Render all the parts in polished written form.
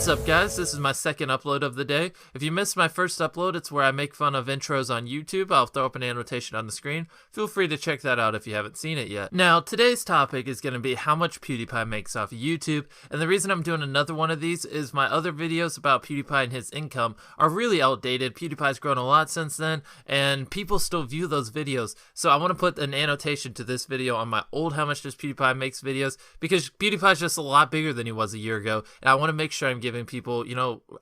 What's up guys, this is my second upload of the day. If you missed my first upload, it's where I make fun of intros on YouTube. I'll throw up an annotation on the screen. Feel free to check that out if you haven't seen it yet. Now, today's topic is going to be how much PewDiePie makes off of YouTube, and the reason I'm doing another one of these is my other videos about PewDiePie and his income are really outdated. PewDiePie's grown a lot since then, and people still view those videos. So I want to put an annotation to this video on my old How Much Does PewDiePie Makes videos, because PewDiePie's just a lot bigger than he was a year ago, and I want to make sure I'm giving people,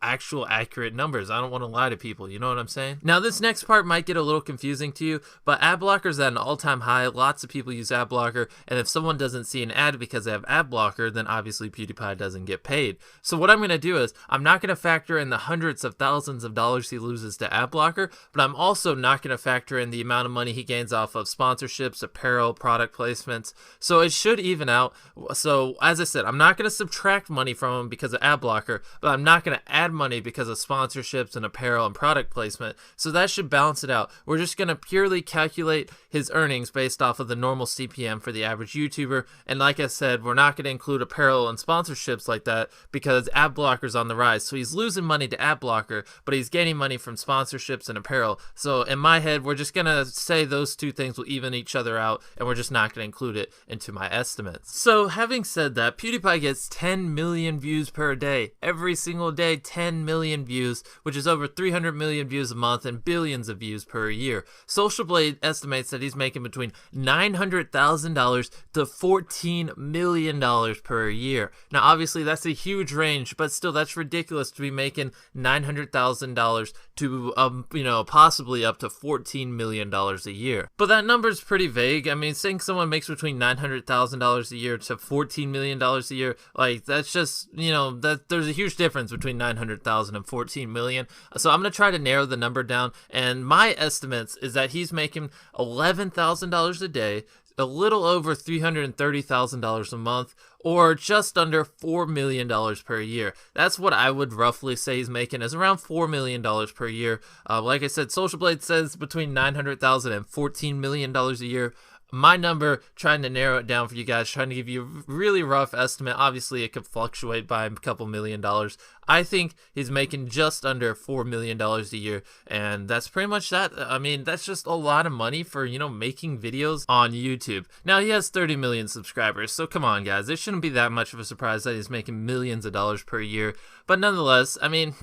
actual accurate numbers. I don't want to lie to people, you know what I'm saying? Now, this next part might get a little confusing to you, but ad blocker's at an all-time high. Lots of people use ad blocker, and if someone doesn't see an ad because they have ad blocker, then obviously PewDiePie doesn't get paid. So what I'm going to do is, I'm not going to factor in the hundreds of thousands of dollars he loses to ad blocker, but I'm also not going to factor in the amount of money he gains off of sponsorships, apparel, product placements. So it should even out. So as I said, I'm not going to subtract money from him because of ad blocker, but I'm not going to add money because of sponsorships and apparel and product placement. So that should balance it out. We're just going to purely calculate his earnings based off of the normal CPM for the average YouTuber. And like I said, we're not going to include apparel and sponsorships like that because ad blocker's on the rise. So he's losing money to ad blocker, but he's gaining money from sponsorships and apparel. So in my head, we're just going to say those two things will even each other out, and we're just not going to include it into my estimates. So having said that, PewDiePie gets 10 million views per day. Every single day, 10 million views, which is over 300 million views a month and billions of views per year. Social Blade estimates that he's making between $900,000 to $14 million per year. Now, obviously, that's a huge range, but still, that's ridiculous to be making $900,000 to, possibly up to $14 million a year. But that number's pretty vague. I mean, saying someone makes between $900,000 a year to $14 million a year, like, that's just, there's a huge difference between 900,000 and 14 million. So I'm going to try to narrow the number down, and my estimates is that he's making $11,000 a day, a little over $330,000 a month, or just under $4 million per year. That's what I would roughly say he's making, is around $4 million per year. Like I said, Social Blade says between $900,000 and $14 million a year. My number, trying to narrow it down for you guys, trying to give you a really rough estimate. Obviously, it could fluctuate by a couple $1,000,000. I think he's making just under $4 million a year, and that's pretty much that. I mean, that's just a lot of money for, making videos on YouTube. Now, he has 30 million subscribers, so come on, guys. It shouldn't be that much of a surprise that he's making millions of dollars per year, but nonetheless, I mean,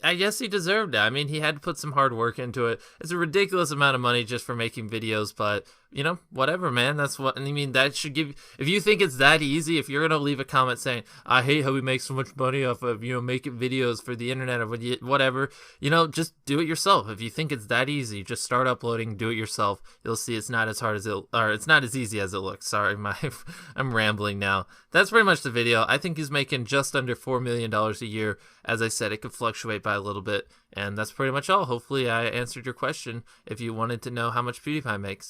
I guess he deserved it. I mean, he had to put some hard work into it. It's a ridiculous amount of money just for making videos, but whatever, man. That's what, I mean, that should give, if you think it's that easy, if you're going to leave a comment saying, I hate how we make so much money off of, making videos for the internet or whatever, just do it yourself. If you think it's that easy, just start uploading, do it yourself. You'll see it's not as hard as it's not as easy as it looks. Sorry, I'm rambling now. That's pretty much the video. I think he's making just under $4 million a year. As I said, it could fluctuate by a little bit, and that's pretty much all. Hopefully I answered your question if you wanted to know how much PewDiePie makes.